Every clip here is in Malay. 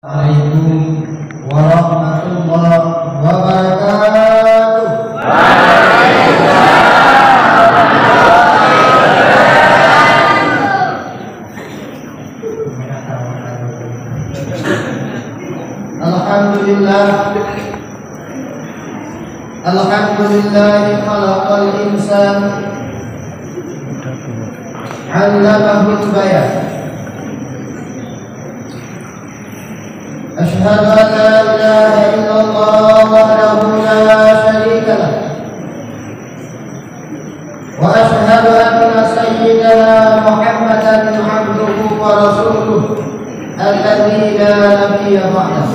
Assalamualaikum warahmatullahi wabarakatuh. Alhamdulillah, alhamdulillah khalaqal insan, 'allamahul bayan. أشهد أن لا إله إلا الله وحده لا شريك له وأشهد أن سيدنا محمدا عبده ورسوله الذي لا نبي بعده.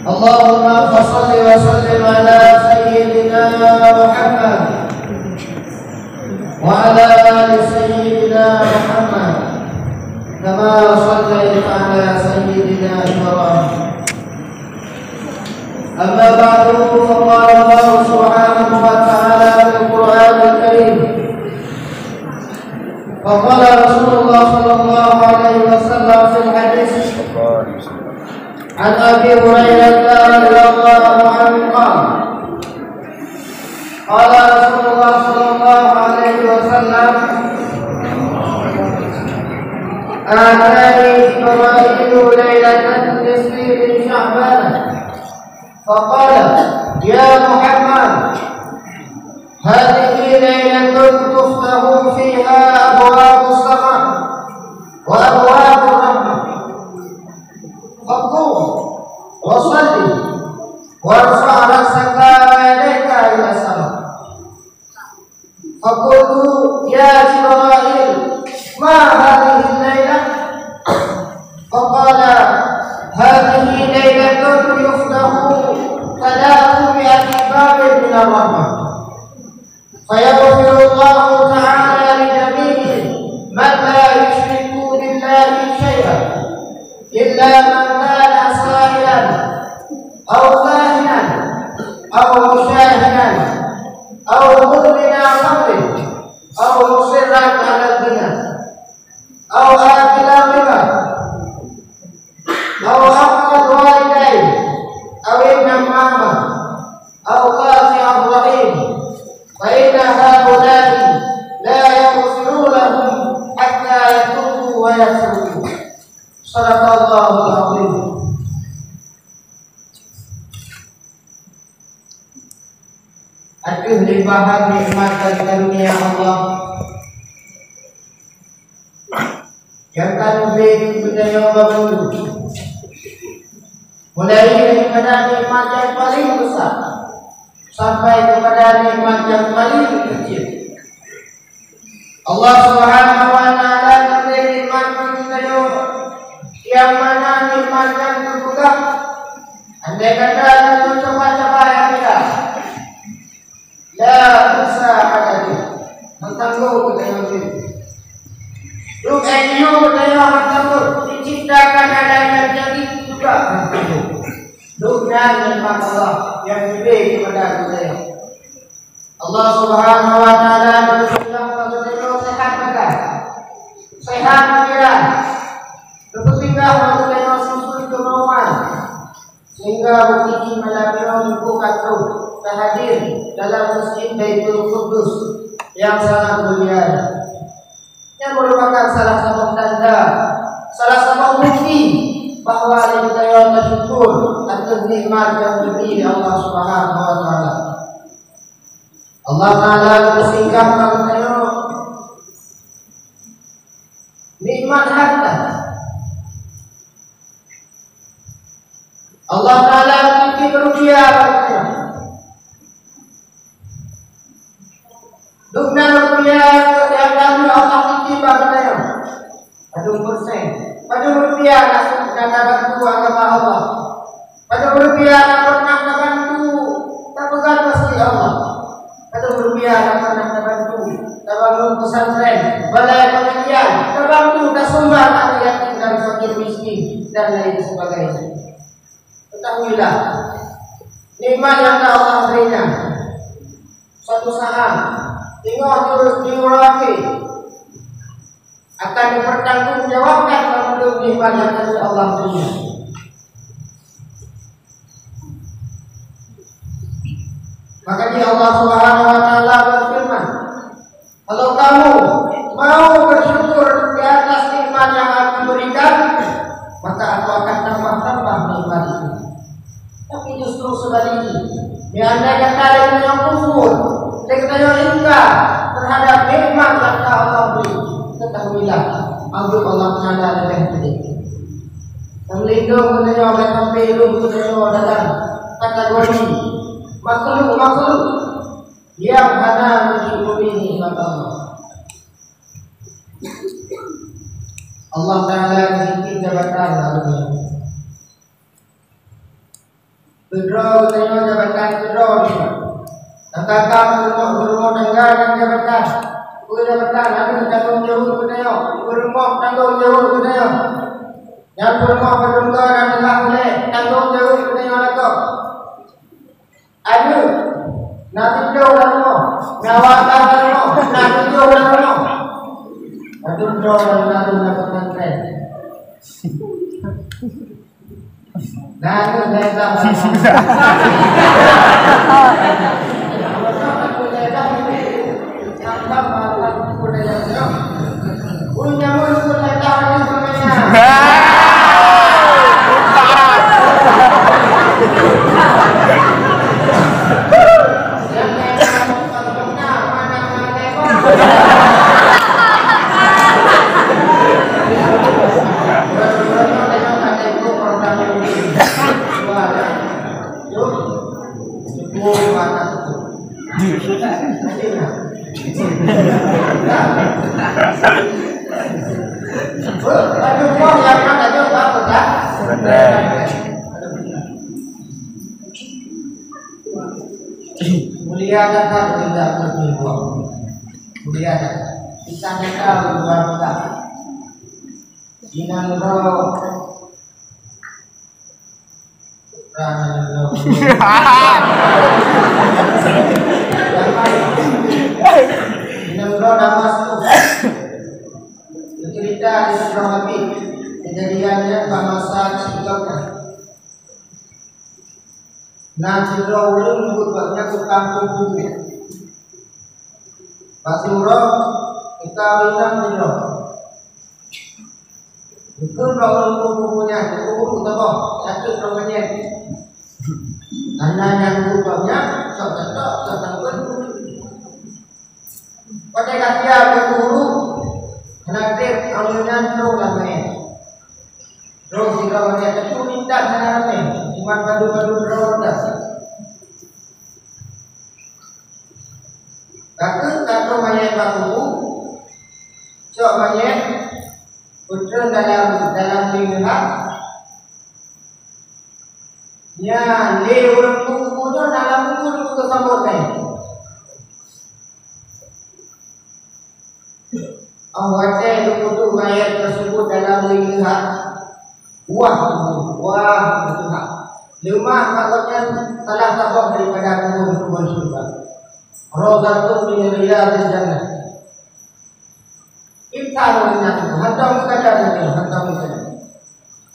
اللهم صل وسلم على سيدنا محمد وعلى آل سيدنا محمد كما صليت على سيدنا إبراهيم. أما بعد فقال الله سبحانه وتعالى في القرآن الكريم، فقال رسول الله صلى الله عليه وسلم في الحديث عن أبي هريرة رضي الله عنه قال رسول الله صلى الله عليه وسلم: آتاني جبرائيل ليلة النصف من شعبان فقال: يا محمد، هذه ليلة تفتح فيها أبواب السماء وأبواب الرحمة، فقم وصل وارفع رأسك ويديك إلى السماء. فقلت: يا جبرائيل، ما هذه الليلة؟ فقال: هذه ليلة يفتح 300 باب من الرحمة، فيغفر الله تعالى لجميع من لا يشرك بالله شيئا إلا من كان سائلا أو كاهنا أو مشاهدا أو مدمنا خمر أو مصرا على الزنا أو آكل الربا أو عقد والديه أو ابن ماما أو قاطع الرحيم، فإن هؤلاء لا يغفر لهم حتى يتوبوا ويصلوا. صدق الله العظيم. Aduh, limpahan nikmat dan karunia Allah yang tanbih budaya baru, mulai daripada nikmat yang paling besar sampai kepada nikmat yang paling kecil. Allah Subhanahu wa taala memberi nikmat budaya yang mana nikmat yang terbuka. Andai kata itu coba-coba yang kita la bisa adanya mentangguh dengan diri. Rukannya budaya mentangguh diciptakan adanya jadi juga mentangguh. Dunia nikmat Allah yang diberi kepada budaya. Allah Subhanahu wa taala berfirman kepada sehat badan, sehat pikiran, berpikir budaya sesuai kemauan, sehingga bukti malapiro bukan tu hadir dalam masjid Baitul Qudus yang sangat mulia, yang merupakan salah satu tanda, salah satu bukti bahwa kita bersyukur atas nikmat yang diberi Allah Subhanahu wa taala. Allah taala bersingkap mengatakan nikmat harta. Allah taala memiliki rupiah. Dunia rupiah yang kami Allah tiba katanya. Pada persen. Pada rupiah nak bantu agama Allah. Pada rupiah nak pernah bantu tak pegang pasti Allah. Pada rupiah nak pernah bantu tak bangun pesantren, balai pengajian, tak bantu tak sumbang anak yatim dan fakir miskin dan lain sebagainya. Ketahuilah nikmat yang Allah berikan. Suatu saat tengok terus diuraki akan dipertanggungjawabkan dalam nikmat yang Allah punya. Makanya Allah Subhanahu wa taala berfirman, kalau kamu mau bersyukur di atas nikmat yang aku berikan, maka aku akan tambah-tambah nikmat itu. Tapi justru sebaliknya, di antara kalian yang kufur, yang ingkar terhadap nikmat yang Allah beri, ketahuilah, azab Allah Taala lebih pedih. Melindung kepada orang pembelum kepada dalam kategori makhluk yang hanya mensyukuri nikmat Allah. Allah Taala memiliki jabatan lalunya. Kedua tengok jabatan kedua ni. Tangkap berumur dengan jabatan. Jabatan ada tanggung jawab kedua. Berumur tanggung jawab kedua. Yang berumur berdua adalah boleh tanggung jawab kedua lagi. Ada nabi jauh lalu, nawatan lalu, nabi jauh lalu. Ada jauh lalu lakukan keren. Nah, itu saya tak mulia datang tidak berdibuang. Mulia datang kita mereka berbuat kita inang roh inang roh damas itu cerita di surah Habib kejadiannya bangsa sebelumnya. Nah, surah ulun buatnya ke kampung dulu. Pas surah kita bilang surah. Itu ulun bukunya, itu apa? Satu namanya. Anak yang buatnya satu. Pada kasih guru, nanti ulunnya surah namanya. Terus jika mereka itu minta sana cuma padu-padu berodas. Kalau mayat baku, cok mayat putra dalam lingkungan. Ya, le orang buku tu dalam buku tu sambutan. Awak itu buku mayat tersebut dalam lingkungan. Wah, betul tak? Lemah maksudnya salah sabab daripada kubur surga. Rawdatun min riyadil jannah. Insan itu hantam kadang ini, hantam kadang.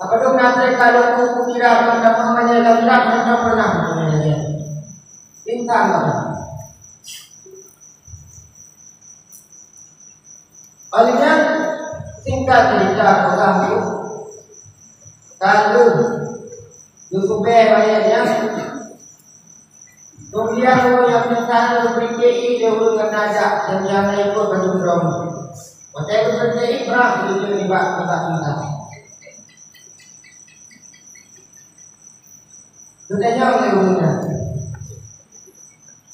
Apa dong nanti kalau aku kira tentang namanya lagi hantam pernah namanya. Insan apa? Palinnya singkat cerita orang itu. Kalau Yusuf bayarnya, kemudian yang minta berikir dulu kenajak dan yang ikut berdorong. Maka itu berikir berapa itu ribat kita. Sudah jauh lebunya.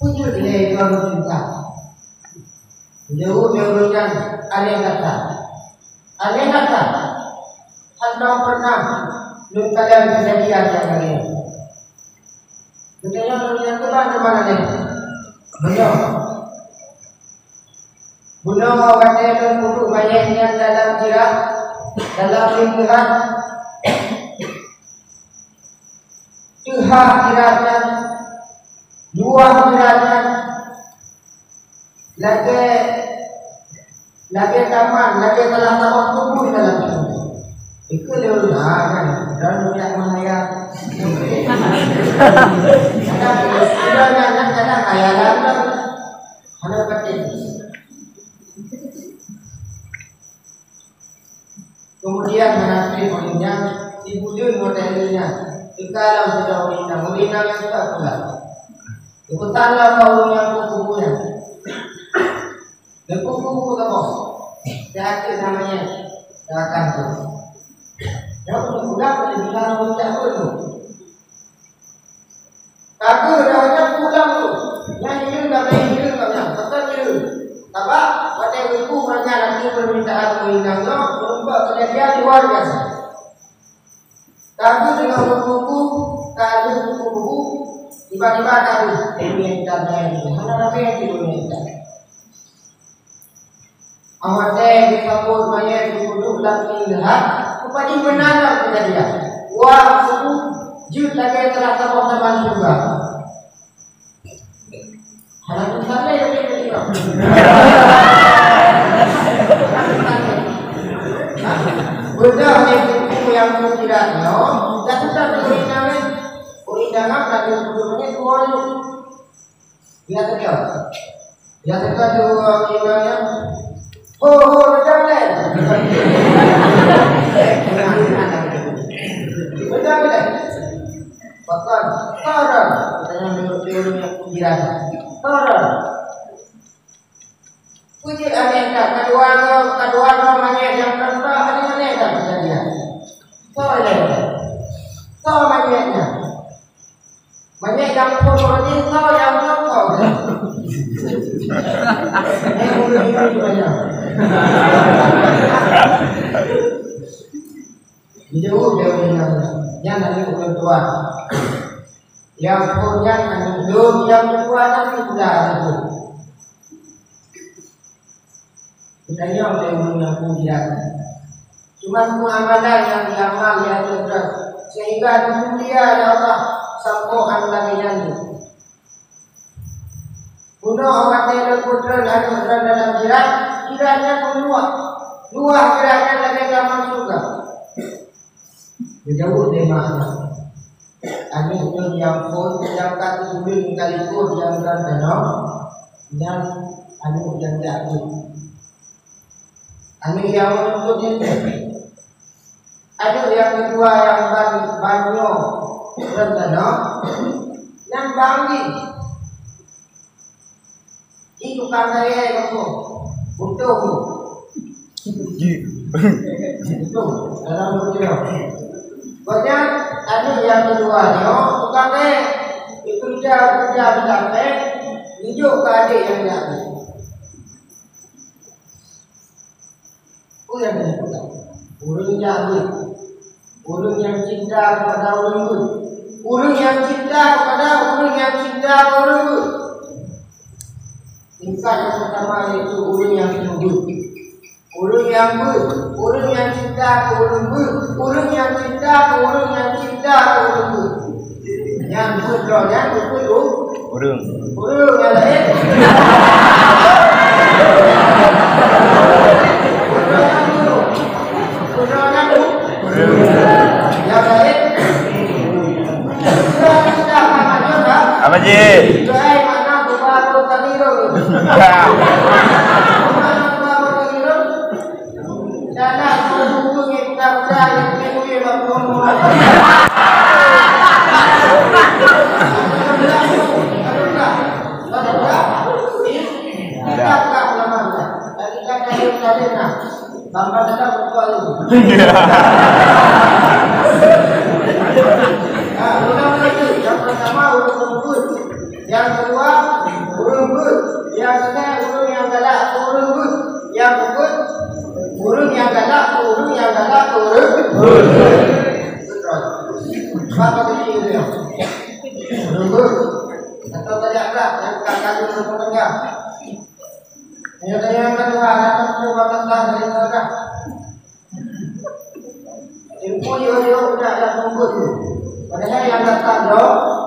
Pujuk dia kalau cinta. Jauh-jauhnya alih kata. Anda pernah belum kalian kejadian yang lain. Kejadian dunia itu mana ni? Bunuh awak dan bunuh mayatnya dalam jirat, dalam lingkungan. Tuhan jiratnya, dua jiratnya, lagi taman, lagi telah tamat kubur dalam jirat. Itu dia kan, dan yang mana kadang khayalan ada penting. Kemudian menafsir poinnya dibujur modelnya dikalau sudah undang yang sudah pulang. Ikutanlah kaum yang kukunya. Kuku kamu, jahat namanya, akan tuh. Yang pulang boleh bilang puncak dulu. Aku dah pulang tu. Yang ini dah main dia dah, betul dia. Tapi pada ibu mereka nanti permintaan menginang tu, nampak kejadian luar biasa. Aku dengan buku, kalau buku, tiba-tiba tahu ini internet ini. Mana namanya internet? Awak teh disambut mayat duduk lagi lihat, kepada benar kejadian. Wah, itu jut lagi telah teman-teman juga. Hanya sana yang kita. Benar ni yang tidak no, dan kita uringan tadi sebelumnya dua itu. Dia dua uringannya. Betul deh. Betul deh. Bahkan orang yang teori yang pikiran, orang puji aneka kedua namanya yang kedua aneka kejadian. So banyaknya. Banyak yang pun ini so yang kau. Ini banyak. Jauh yang nanti bukan tua, yang punya nanti yang tua nanti sudah itu. Kita yang punya, cuma muamalah yang diamal yang terus sehingga dunia Allah sambungan lagi nanti. Kuno awak yang putra dan dalam jiran, jirannya pun luah jirannya lagi dalam surga. Jauh dari mana? Ani itu yang pun yang kata sulit kali pun yang kan kenal, yang ani yang jatuh. Ani yang untuk ini. Ada yang kedua yang banyak dan kenal, yang banggi. Itu kan saya kamu untuk itu dalam video. Banyak ada yang kedua bukan itu kerja sampai hidup ke adik yang jadi. Yang kedua, urung yang cinta kepada urung yang cinta kepada urung yang cinta urung. Tingkat yang pertama itu urung yang hidup. Urung yang cinta ke urung yang cinta ke urung yang cinta ke urung. Yang putranya itu urung yang lain. Yang lain. Apa je? Mana baru tadi tu. Bangga dah betul itu. Yang pertama urung lembut, yang kedua urung lembut, yang ketiga urung yang galak urung lembut, yang keempat urung yang galak urung. Betul. Apa tadi itu ya? Urung lembut. Atau tadi apa? Yang kakak itu mendengar. Yang kedua datang ke tentang dari neraka. Info yo sudah ada tunggu tu. Padahal yang datang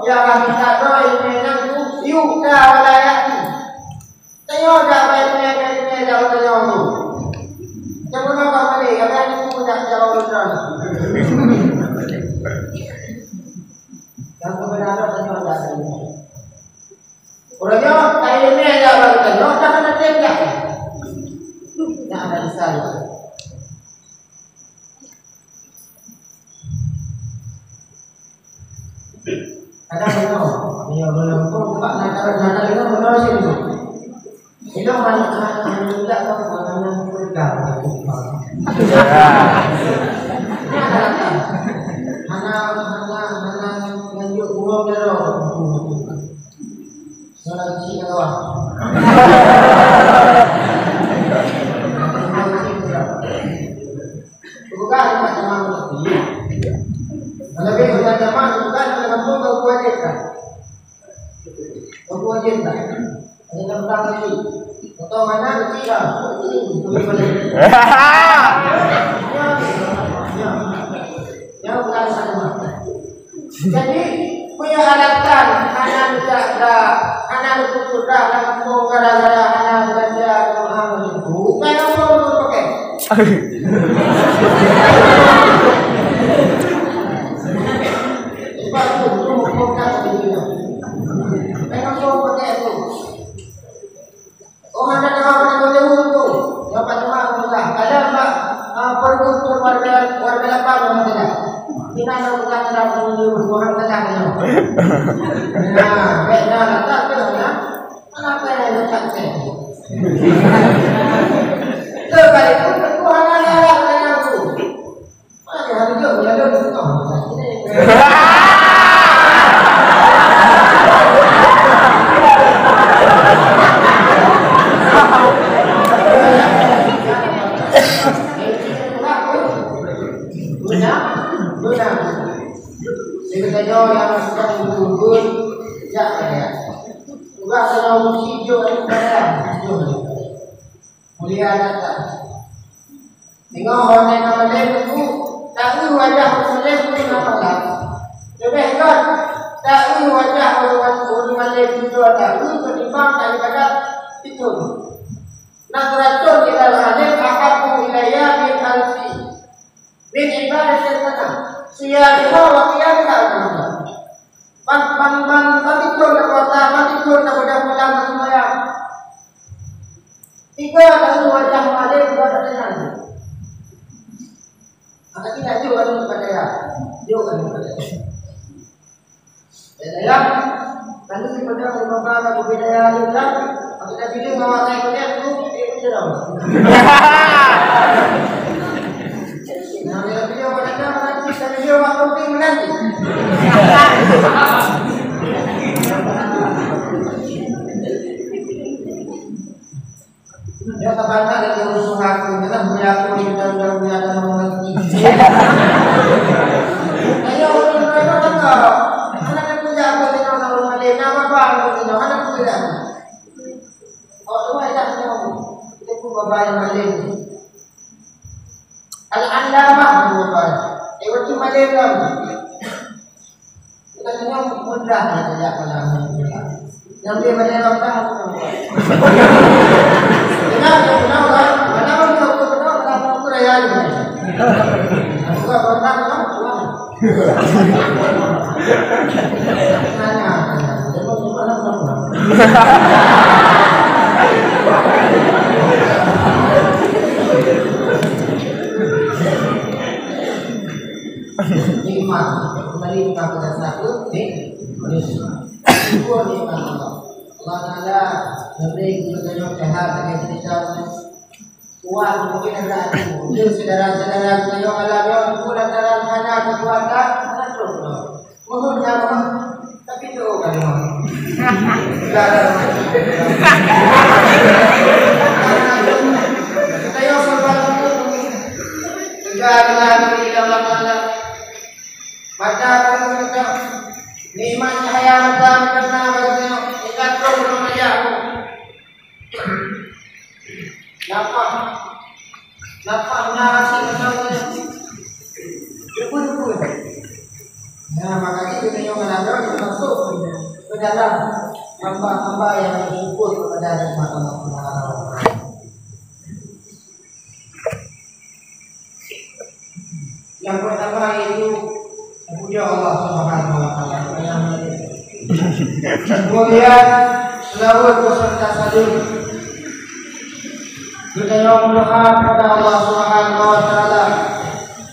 yang minta ini yang yuk dah wilayah tu. Tengok dah baiknya jauh tu. Jangan apa balik, kalau tidak jauh benar. Yang kebenaran tentu ada ini. Orangnya kayak ini aja baru tadi. Orang tak ada tidak. Tidak ada di saya. Ada benar. Dia belum pun tak nak cara itu benar sih. Itu hanya tidak tahu hanya berdah. Hanya menunjuk burung dia. Soalnya kecil kawan. Bukan macam mana ni. Lebih macam bukan kampung kewajiban. Kewajiban. Ada tentang ini. Atau mana kecil. Yang bukan sama. Jadi punya alatan anak tidak ada, anak itu sudah kampung gara-gara anak belanja mahal itu. Bukan apa untuk pakai. Sebab itu bukan begini. Memang kau pakai itu. Oh ada nama jauh itu. Yang macam apa? Ada apa? Perlu warga lapan tidak? Kita nak bukan dalam menuju orang tengah ni. Nah, benar tak benar? Kenapa yang letak ni? Sebalik itu Tuhan Allah dengan aku. Mana hari dia berada di tengah. Sebenarnya yang sedang berkumpul tidak ada. Juga kalau hijau itu ada. Mulia datang. Tengok orang yang Malay itu tahu wajah Malay itu apa? Lebih kan tahu wajah orang Malay itu tahu ketimbang daripada itu. Nak racun di dalam hadis apapun wilayah bin alfi bin ibadah setanah. Siapa wakil tak ada. Patikur nak kota, patikur nak berdalam sembahyang. Tiga tahu wajah Malay juga ada dengan. Maka tidak juga dengan percaya, juga dengan percaya. Ya, kalau kita dah membaca budaya kita, kita pilih bawa kaitnya itu jeram. Nah, dia pada kita dia waktu penting menanti. Dia terbantah dari urusan aku, karena beriaku di dalam ada mengerti. Ayo orang mereka tahu, anak aku jago di dalam rumah dia, nama baru di dalam anak aku tidak. Oh, semua tidak tahu. Itu pun bapa yang Malay. Al-Allamah bukan. Itu Malay kan. Kita semua mudah saja kalau yang dia Malay orang tahu. Kenapa aku raya ni? Aku tak pernah kan? Nanya, nikmat, kembali kepada satu nikmat. Dua nikmat Allah. Allah Taala memberi kita sehat dengan kita kuat mungkin ada itu saudara-saudara kita yang alami pun antara hanya kekuatan terus mohon apa tapi itu kan saya sebab dengan di dalam Allah baca kita nikmat cahaya matahari karena bertemu ikat belum aja Dapat nasi macam Jepun. Nah, makanya kita yang menandakan masuk ke dalam hamba-hamba yang bersyukur kepada Allah Subhanahu wa taala. Ya Allah Subhanahu wa taala. Kemudian selawat beserta salim kita yang berdoa kepada Allah Subhanahu wa taala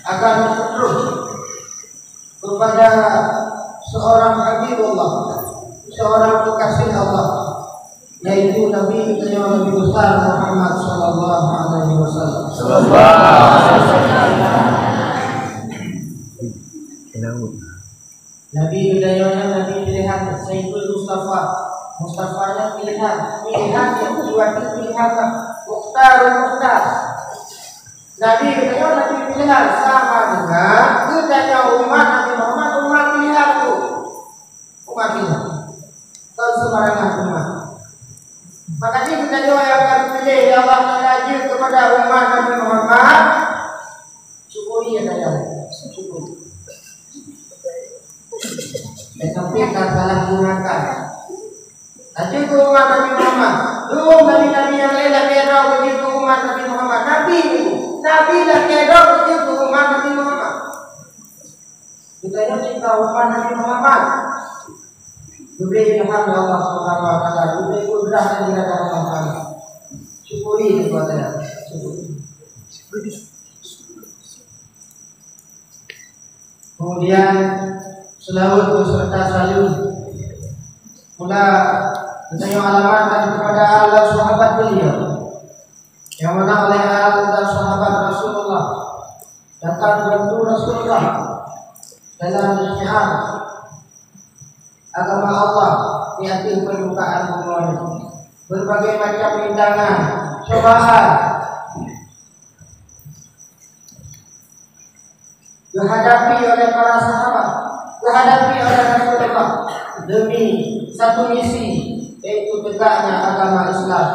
agar terus kepada seorang habibullah, seorang kekasih Allah, yaitu Nabi besar Muhammad sallallahu alaihi wasallam. Nabi bidayahnya Nabi pilihan Sayyidul Mustafa, Mustafanya pilihan yang diwakil pilihan Mukhtarul Mukhtar. Nabi bidayah Nabi pilihan sama dengan kitanya umat Nabi Muhammad, umat pilihanku, umat kita dan sembarangan umat. Makanya kita doa yang akan pilih ya Allah mengajar kepada umat Nabi Muhammad, syukuri ya saya, syukuri. Tetapi tak salah gunakan. Ajar ke umat Nabi Muhammad, belum nabi-nabi yang lain dah kira begitu umat Nabi Muhammad. Nabi dah kira begitu umat Nabi Muhammad. Kita yang cinta umat Nabi Muhammad. Diberi ilham ya Allah Subhanahu wa taala, diberi kudrah dan hidayah Allah Taala. Syukuri kepada syukuri. Kemudian selawat beserta salim mula kita yang alamatkan kepada Allah sahabat beliau yang mana oleh Allah dan sahabat Rasulullah datang bantu Rasulullah dalam syiar agama Allah di atas permukaan bumi. Berbagai macam rintangan, cobaan dihadapi oleh para sahabat, dihadapi oleh Rasulullah demi satu misi, yaitu tegaknya agama Islam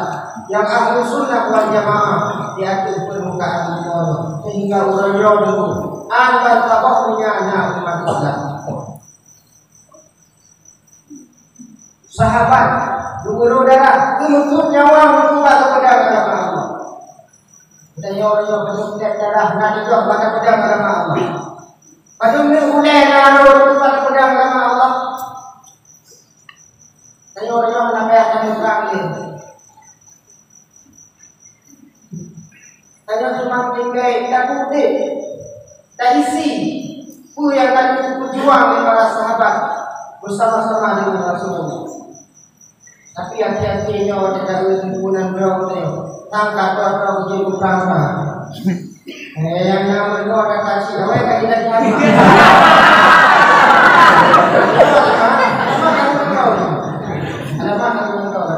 yang ahlu sunnah wal jamaah di atas permukaan bumi, sehingga orang-orang dulu akan tabahnya anak umat Islam. Sahabat, guru darah, menuntut nyawa berubah kepada agama Allah. Dan orang-orang menuntut darah nak dijual kepada agama Allah. Padahal ni boleh nak berubah kepada agama Allah. Dan orang-orang nak akan berangkat. Hanya cuma tinggal tak putih, tak isi. Itu yang akan berjuang oleh para sahabat bersama-sama dengan Rasulullah. Tapi hati-hatinya orang tidak hubungan berapa tangkap atau jadi berapa. Yang nama itu ada kasih, awak kan tidak sama. Ada mana kamu tahu?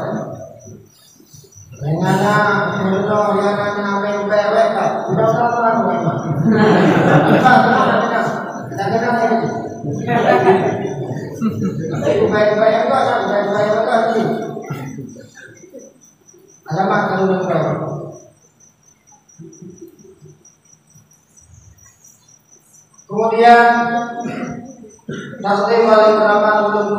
Yang mana menurut yang mana apa yang baik kan? Tidak tahu orang mana. Tak kenal lagi. Baik-baik yang kau tak baik-baik yang kau ni. Alamat kalau berapa? Kemudian taklim wali keramat tuan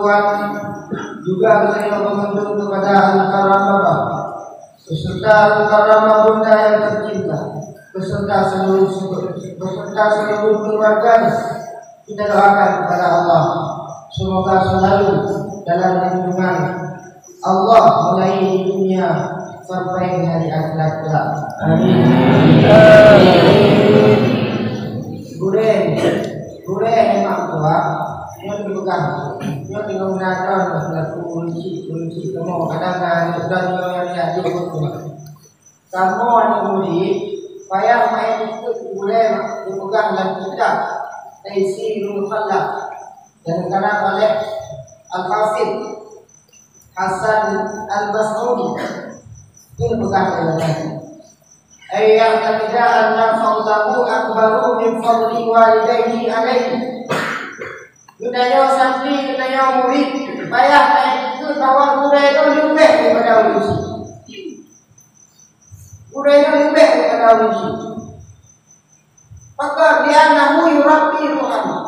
juga kita menuntut kepada al-karamah beserta al-karamah bunda yang tercinta beserta seluruh keluarganya. Kita doakan kepada Allah semoga selalu dalam lindungan Allah mulai di dunia sampai hari akhirat kelak. Amin. Gure memang tua, yang dipegang, yang digunakan adalah kunci kamu kadang-kadang sudah yang jadi betul. Kamu yang murid, payah main itu gure dipegang dalam kitab Taisirul Khalaq dan karena oleh Al-Hafidh Hasan Al-Basri ini bukan dalam ayat ketiga anna fadlahu akbaru min fadli walidayhi alaihi. Budaya santri, budaya murid payah itu bahwa budaya itu lebih daripada uji. Budaya itu lebih daripada uji. Maka dia nahu yurabbi ruhani.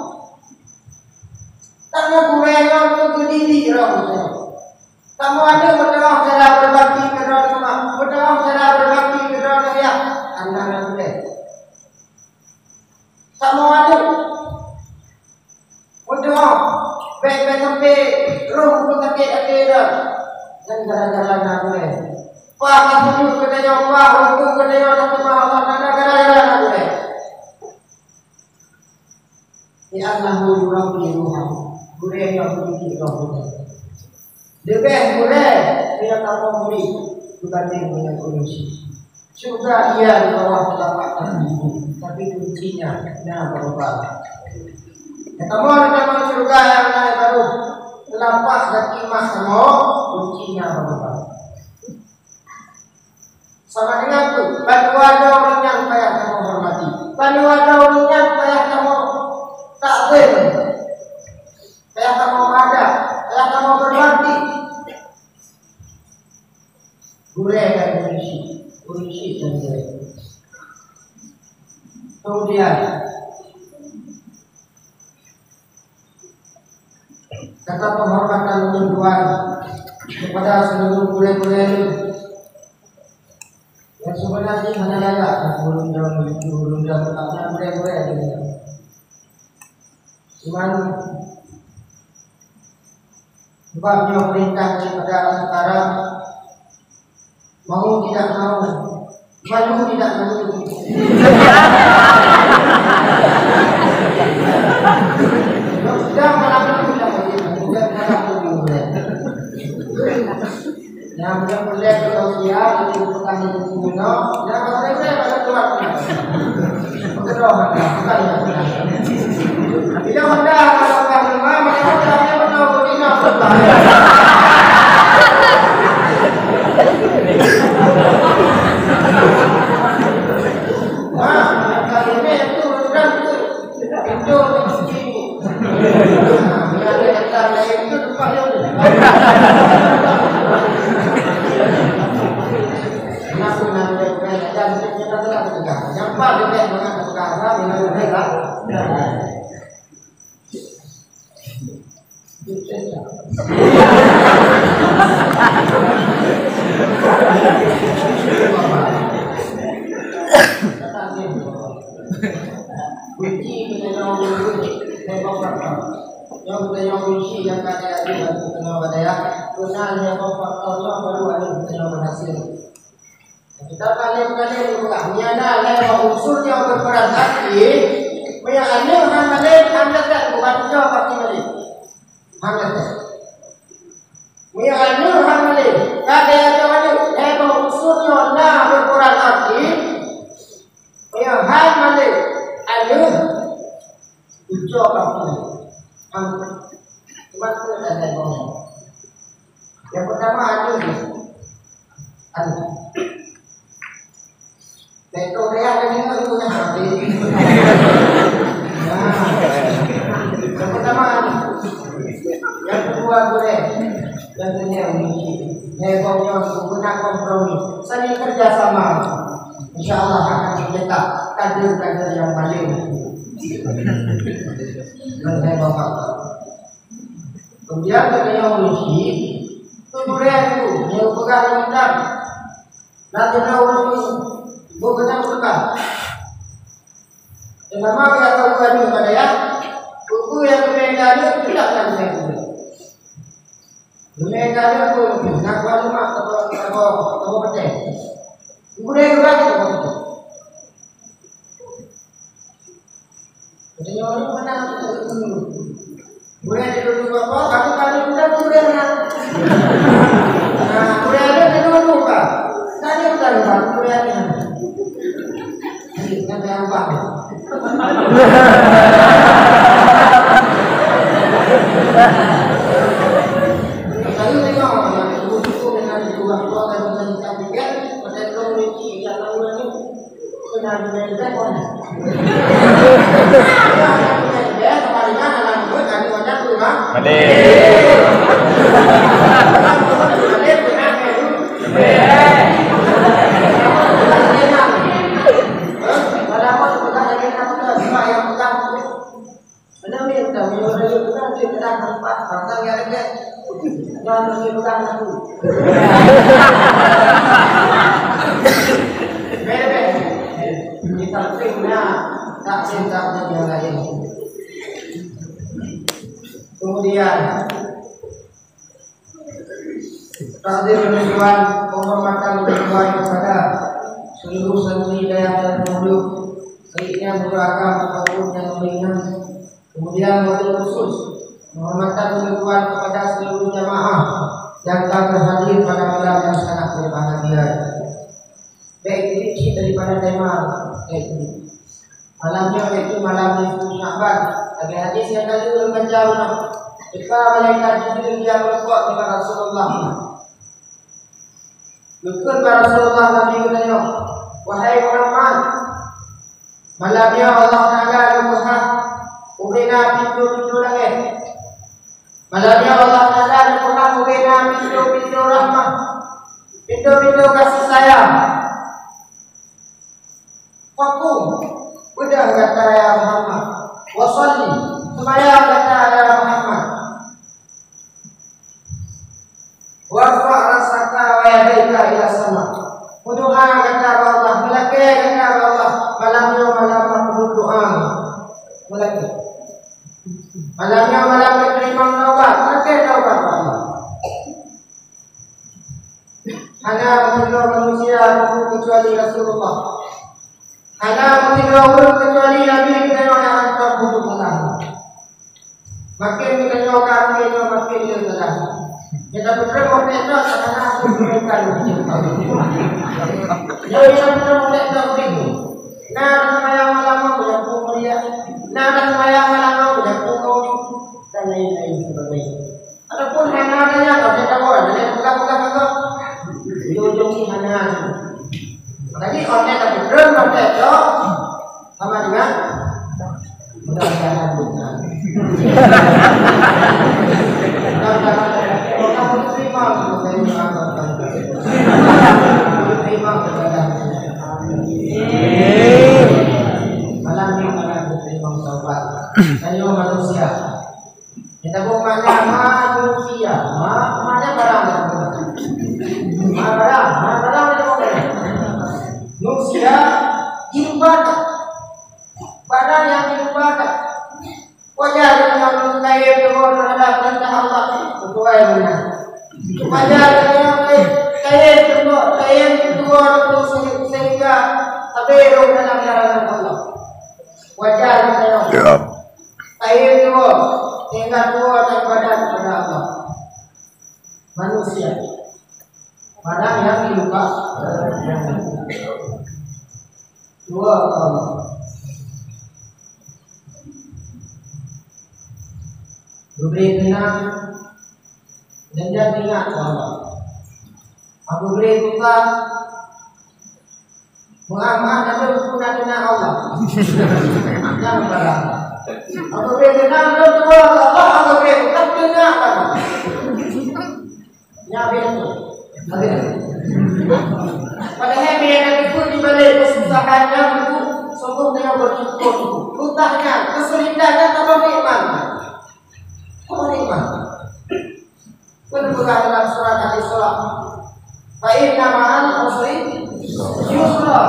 Karena budaya itu berdiri rahmatnya. Kamu ada berdoa cara berbakti kepada rumah, berdoa cara berbakti kepada rakyat, anda nanti. Kamu ada baik sampai roh pun sakit dah. Dan gara-gara nak boleh. Wah, kamu kena nyoba, hukum kena nyoba tapi Allah gara-gara nak boleh. Ya Allah Rabbi Tuhan. Boleh yang begitu roh. Lebih boleh dia tak mau beli dibanding dengan kondisi. Juga ia di bawah telapak kaki, tapi kuncinya nak berubah. Kamu surga yang naik baru telapak kaki mas kamu kuncinya berubah. Sama dengan itu, kalau ada orang yang payah kamu hormati, kalau ada orang yang payah kamu takbir, payah kamu ada, payah kamu berbakti. Boleh dan kunci dan boleh. Kemudian kata penghormatan tujuan kepada seluruh boleh-boleh yang sebenarnya hanya layak belum jauh tak boleh-boleh aja. Cuman sebabnya perintah kepada sekarang mau tidak mau, maju tidak maju. Sudah melakukan tidak boleh. Yang tidak boleh kalau dia itu bukan itu kuno, yang boleh pada keluar. Berdoa bukan ya. Bila hendak kalau kamu mereka tidak berdoa tidak berdoa. Kita kali-kali buka niana lewat unsur yang berperan aktif, menyanyi hangat hangat bukan jawab pasti balik hangat. Menyanyi hangat, kada ada wajib lewat unsurnya nah berperan aktif, menyanyi hangat ayuh jawab pasti hangat. Cuma tu ada ngomong. Yang pertama ayuh Betul dia ada ni punya hati. Yang pertama, yang kedua boleh, yang ketiga ini. Neboknya guna kompromi, saling kerjasama. InsyaAllah akan mencetak kader-kader yang paling. Menebok. Kemudian ketika uji, itu boleh itu, yang pegang minta. Nanti tahu bukan suka. Yang nama kita tahu kan pada ya, buku yang kemenangan tidak akan saya. Kemenangan itu nak buat rumah atau betul. Buku dia juga itu. Jadi orang mana itu. Boleh dulu apa? Satu kali sudah boleh nak. Nah, boleh ada dulu pak. Tadi bukan pak, boleh ada. Nanti yang pak. Kalau tengok yang buku dengan dua dan dengan tiket, pada komisi yang lalu ini kena diminta mana? Ya, kemarinnya anak gue kan banyak rumah. Kemudian takdir tujuan penghormatan tujuan kepada seluruh santri dan penduduk, baik yang beragam ataupun yang beriman. Kemudian wabil khusus penghormatan tujuan kepada seluruh jamaah yang telah berhadir pada malam yang sangat berbahagia. Baik ini daripada tema ini. Malamnya yaitu malam Nisfu Sya'ban. Ada hadis yang tadi belum jauh. Jika malaikat Jibril yang berkata kepada Rasulullah, "Lukun kepada Rasulullah Nabi bertanya, wahai Muhammad, malamnya Allah Taala berkata, ubina pintu-pintu langit. Malamnya Allah Taala berkata, ubina pintu-pintu rahmat, pintu-pintu kasih sayang. Fakum, udah kata ya Muhammad, wasalli, sembahyang kata ya Muhammad, warfa rasaka wa yadaika ila sama, berdoa kata Allah, melakir kata Allah, malamnya malam berdoa, melakir. Malamnya malam menerima taubat, melakir taubat Allah. Hanya menghidau manusia kecuali Rasulullah. Hanya menghidau kecuali Nabi kita yang akan hidup Allah. Makin kita nyokan kita makin dia telah. Kita berdoa kita karena aku berikan kita. Jadi kita mulai begitu. Nah, sembahyang malam sudah kemudian. Nah, sembahyang malam sudah kemudian dan lain-lain sebagainya. Adapun hanya adanya kalau kita boleh dari buka-buka itu ujung hanya. Tadi orangnya tak berdoa pada itu sama dengan mudah-mudahan bukan. Kamu terima dari melakukan terima kepada malam ini malam terima taubat dan manusia. Kita bukan manusia, mana barang manusia ibadah, barang yang ibadah. Wajar dengan kaya dengan terhadap perintah Allah sesuai benar. Wajar dengan kaya kedua untuk sehingga tabiru dalam larangan Allah. Wajar dengan kaya kedua sehingga dua ibadah kepada Allah. Manusia barang yang dilupa dua Allah. Beri kenal dan jangan ingat Allah. Aku beri tukar mengamat dan berguna Allah. Jangan barang. Aku beri kenal dan dua Allah. Aku beri tukar dengar Allah. Nyampe itu. Padahal biar itu dibalik kesusahannya itu sungguh dengan bersyukur. Utahnya kesulitannya tambah nikmat. Menunjukkan dalam surat Al-Isra, "Fa'inna ma'al usri yusra."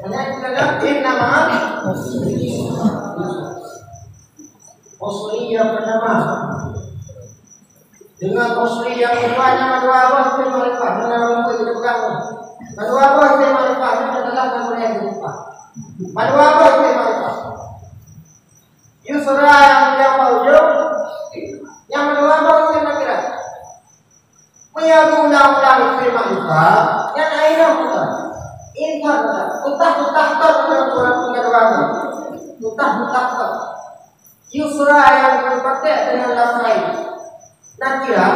Hanya kita inna ma'al usri yang pertama dengan usri yang keduanya kedua apa yang mereka mengalami hidup kamu. Kedua apa yang mereka adalah kemuliaan hidup. Kedua apa yang mereka yusra yang ujung. Yang kedua baru kira-kira menyambung undang-undang terima infak yang akhirnya bukan infak utah yusra yang dipakai dengan lafaz nakira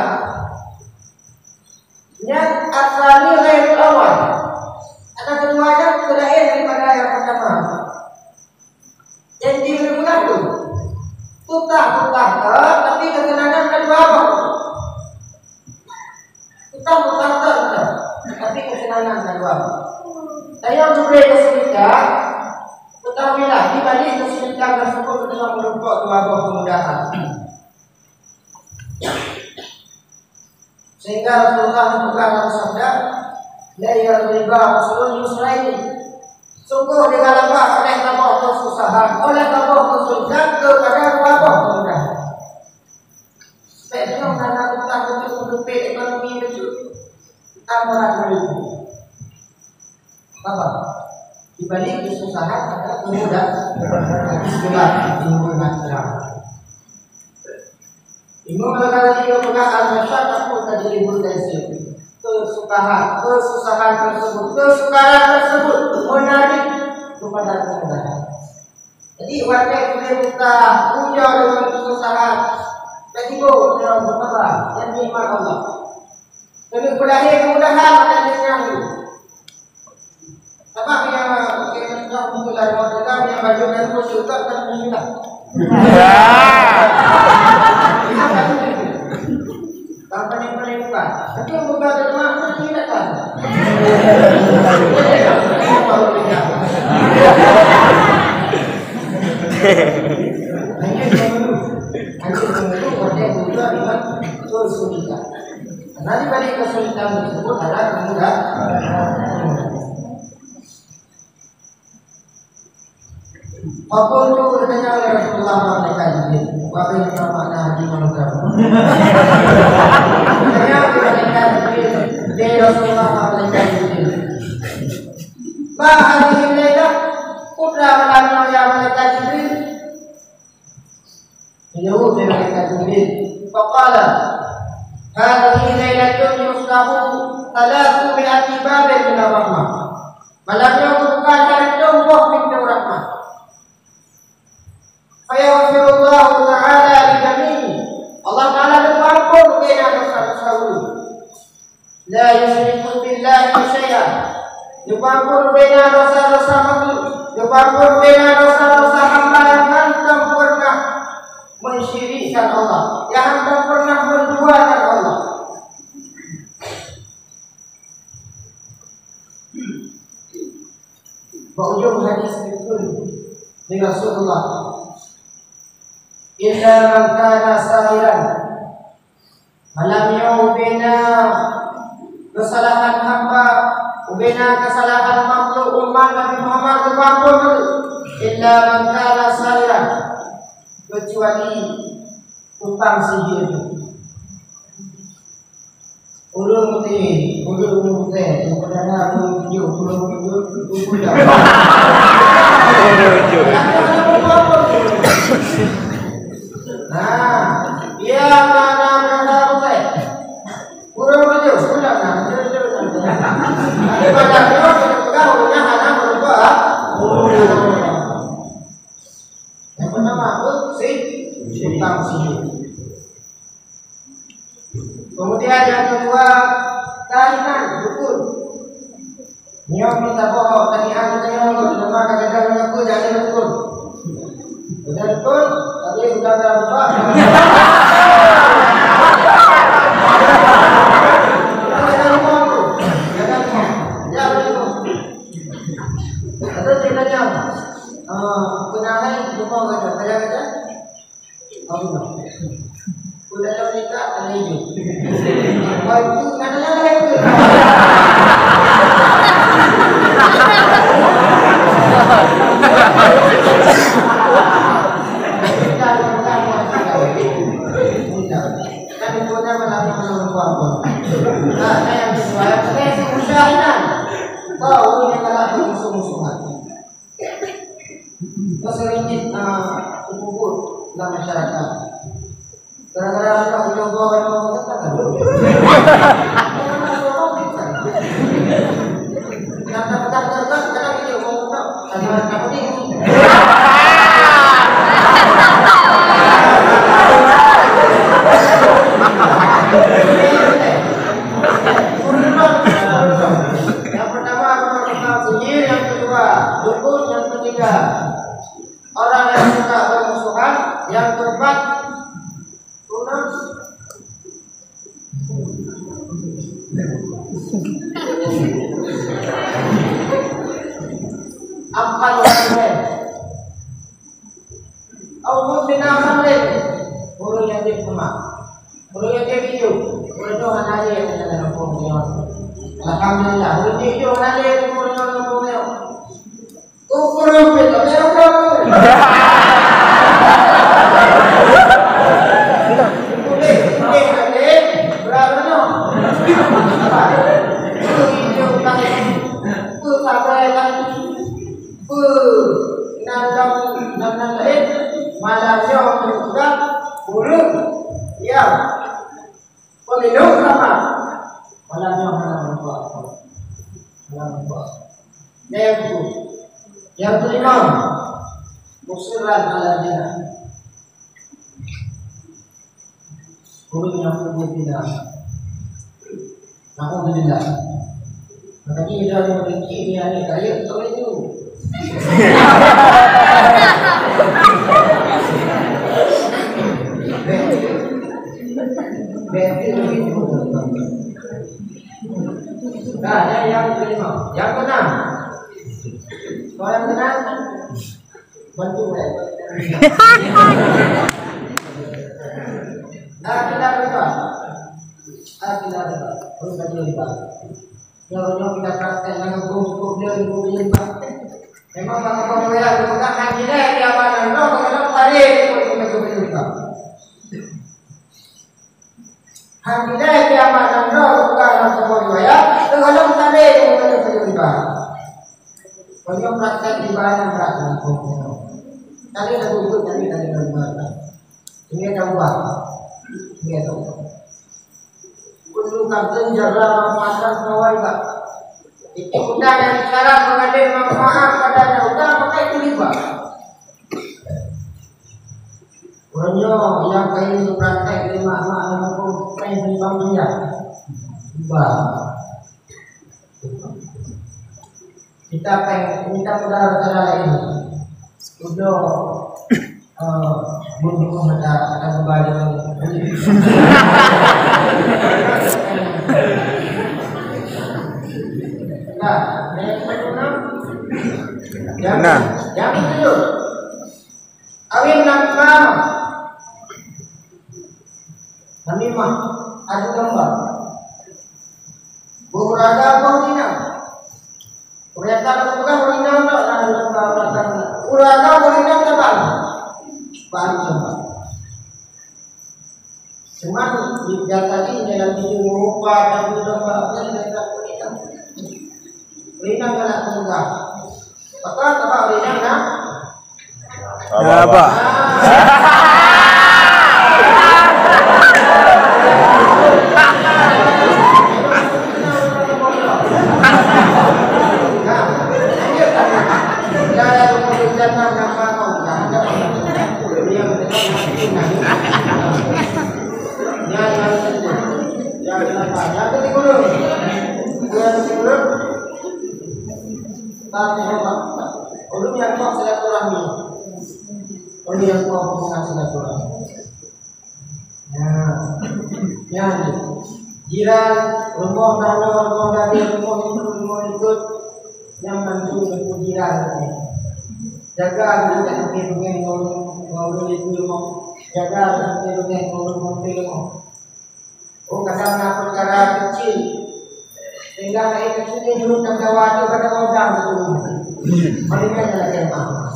yang asali lain awal ada keduanya lain daripada yang pertama yang digunakan tutah tapi ketenangan kedua apa? Tutah tapi ketenangan kedua apa? Saya juga kesulitan, ketahuilah di balik kesulitan tersebut telah merupakan dua kemudahan. Sehingga Rasulullah mempegang dalam sabda, la yarriba rasulun yusraini. Sungguh digalakkan oleh tabah kesusahan, oleh tabah kesulitan kepada tabah kemudahan. amaran itu. Apa? Di balik kesusahan ada kemudahan. Bismillah, Imam Al-Ghazali juga al-masyaqqah tadi libur dari sini. Kesusahan tersebut menarik kepada kemudahan. Jadi warga itu kita punya dengan kesusahan. Jadi dalam berkata dan nikmat Allah. Demi kemudahan dan nikmat. Sebab yang kita mulai mengatakan yang baju dan bersyukur dan menyimak. Tanpa yang bukan. Tapi yang bukan dari mana tidak kan? Karena di balik kesulitan tersebut ada kemudahan. Apapun itu bertanya oleh Rasulullah SAW. Apa yang makna haji manusia? Bertanya oleh Jibril dari Rasulullah SAW. Bahari Lailah putra melalui yang malaikat Jibril. Menjawab dari malaikat Jibril. Faqala hadhihi lailatun yusnahu 300 babin min ar-rahmah. Malamnya merupakan hari nombor pintu rahmat. Fayaghfirullahu ta'ala li jami'i. Allah Ta'ala mengampun bina dosa-dosa. La yusyriku billahi syai'an. Diampun bina dosa-dosa makhluk. Diampun bina dosa-dosa hamba yang hantam pernah mensyirikkan Allah, yang hantam pernah menduakan Allah. Ujung hadis itu dengan Rasulullah. Illa man kana sahiran. Malam yang ubina kesalahan hamba, ubina kesalahan makhluk umat Nabi Muhammad kepampun. Illa man kana sahiran. Kecuali tukang sihir. Ulun putih, ulun putih, kepada ulun hijau, ulun kuda. Nah, dia mana putih, ulun hijau, kuda. Ada banyak orang punya anak berubah. Yang pertama tukang sihir. Kemudian yang kedua, kahinan, dukun. Nyom minta bohong, tanian nyom, nama kadang-kadang mengaku jadi dukun. Udah dukun, tapi udah berapa? Ada ceritanya, kenalai dukun kata, Allah. Udah jauh nikah, ada hidup. Wah itu katanya lagi. Kan ibunya melalui apa? Nah, yang kedua, saya musuhan. Tahu yang kalah musuh-musuhan. Keseringit kubur dalam masyarakat. Gara-gara anak udah bawa orang kata yang pertama tukang sihir, yang kedua dukun, yang ketiga orang yang suka bermusuhan, yang keempat Ampal orang Allah binasamlin Urung yang dia kemak Urung yang dia video Urung itu hanali yang dia dalam punggung Alhamdulillah Urung dia video hanali yang dia dalam punggung Urung itu dia urung berapa no? Pedagang, peminum sama, malamnya malam berpuasa. Yang kelima, musiran ala dina. Guru yang berbeda. Alhamdulillah. Maka kita memiliki ini kaya tahu itu. Nah, yang kelima, yang keenam. Kalau yang keenam, bantu saya. Kita berdoa. Kita berdoa. Terus berdoa. Kalau kita praktek dengan buku-buku memang kalau ya bukan hanya dia apa no kalau tadi untuk berdoa. Hanya dia apa no bukan untuk ya. Kalau tadi untuk berdoa. Kalau praktek di mana praktek buku. Tadi ada buku tadi berdoa. Ini ada buat. Ini ada buat. Kudu kapten jaga makan kawai pak. Itu udah dari sekarang mengalir manfaat pada utang maka itu riba. Orangnya yang kayak itu praktek lima maupun kayak di bangunya riba. Kita pengen minta saudara-saudara ini udah bunuh mata akan kembali. Yang ketujuh, awin nakam, namimah, adu domba, buraga borina, buraga bukan borina untuk adu domba, buraga borina terbang, baru domba. Cuma jika tadi dalam video rupa dan domba dan tidak borina, borina tidak tunggal. Apa borina nak? Ya, Pak. Jiran, rumah dari rumah ikut yang bantu untuk jiran. Jaga tidak mungkin ngomong itu mau jaga tidak mungkin ngomong. Oh kadang nak perkara kecil, tinggal itu kecil dulu tangga waktu pada modal itu. Mereka jalan kemah.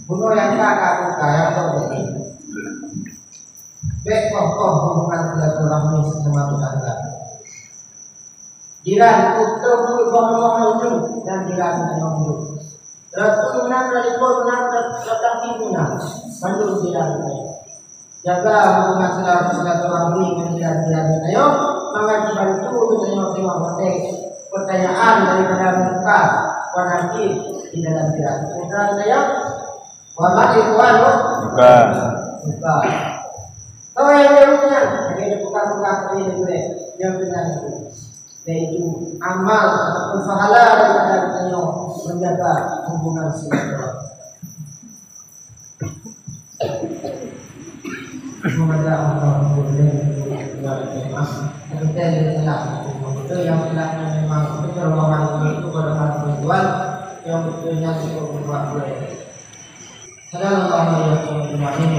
Bunuh yang kakak kaya atau begini. Baik kokoh hubungan silaturahmi sesama tetangga. Jiran untuk berbohong dan jiran menunggu. Ratunan dari korunan datang timuna, bantu jiran saya. Jaga hubungan silaturahmi dengan jiran-jiran saya. Maka dibantu dengan tengok-tengok pertanyaan daripada mereka wanati di dalam jiran. Jiran saya, wamati kuano. Buka. Kalau yang berikutnya, ini bukan yang benar itu, yaitu amal ataupun pahala daripada kita menjaga hubungan silaturahmi. Semoga Allah boleh kita itu yang benar memang pertolongan itu pada Tuhan yang betulnya itu berbuat baik. Adalah Allah yang